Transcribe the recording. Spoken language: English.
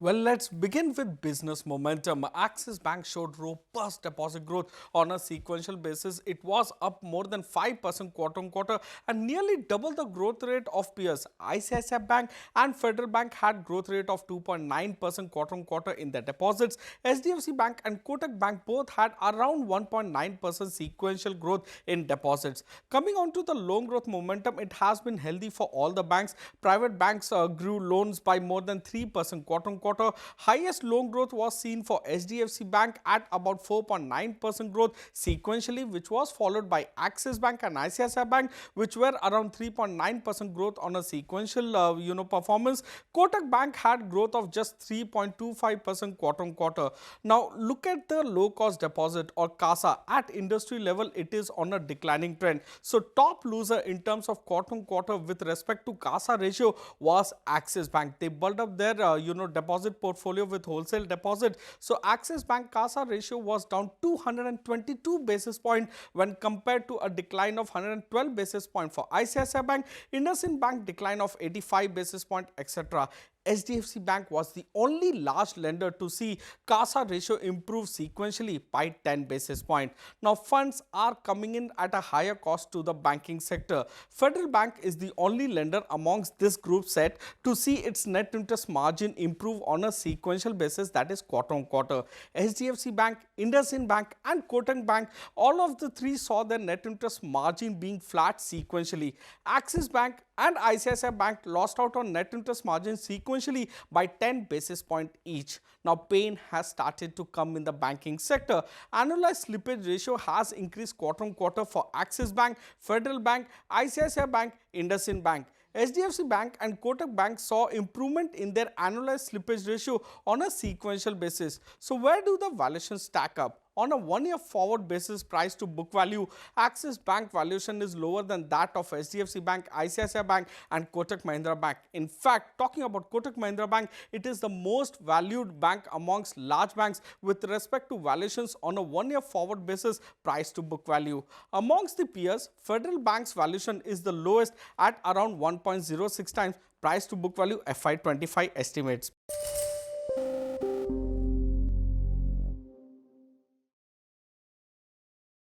Well, let's begin with business momentum. Axis Bank showed robust deposit growth on a sequential basis. It was up more than 5% quarter on quarter and nearly double the growth rate of peers. ICICI Bank and Federal Bank had growth rate of 2.9% quarter on quarter in their deposits. SDFC Bank and Kotak Bank both had around 1.9% sequential growth in deposits. Coming on to the loan growth momentum, it has been healthy for all the banks. Private banks grew loans by more than 3% quarter on quarter. Highest loan growth was seen for SDFC Bank at about 4.9% growth sequentially, which was followed by Axis Bank and ICICI Bank, which were around 3.9% growth on a sequential performance. Kotak Bank had growth of just 3.25% quarter on quarter. Now look at the low cost deposit or CASA at industry level. It is on a declining trend. So top loser in terms of quarter on quarter with respect to CASA ratio was Axis Bank. They built up their deposit portfolio with wholesale deposit. So Axis Bank CASA ratio was down 222 basis points when compared to a decline of 112 basis points for ICICI Bank, IndusInd Bank decline of 85 basis points, etc. SDFC Bank was the only large lender to see CASA ratio improve sequentially by 10 basis points. Now funds are coming in at a higher cost to the banking sector. Federal Bank is the only lender amongst this group set to see its net interest margin improve on a sequential basis, that is quarter on quarter. SDFC Bank, IndusInd Bank and Kotak Bank, all of the three saw their net interest margin being flat sequentially. Axis Bank and ICICI Bank lost out on net interest margin sequentially by 10 basis points each. Now pain has started to come in the banking sector. Annualized slippage ratio has increased quarter on quarter for Axis Bank, Federal Bank, ICICI Bank, IndusInd Bank. SDFC Bank and Kotak Bank saw improvement in their annualized slippage ratio on a sequential basis. So where do the valuations stack up? On a one-year forward basis, price to book value, Axis Bank valuation is lower than that of SDFC Bank, ICICI Bank and Kotak Mahindra Bank. In fact, talking about Kotak Mahindra Bank, it is the most valued bank amongst large banks with respect to valuations on a one-year forward basis, price to book value. Amongst the peers, Federal Bank's valuation is the lowest at around 1.06 times price to book value FY25 estimates.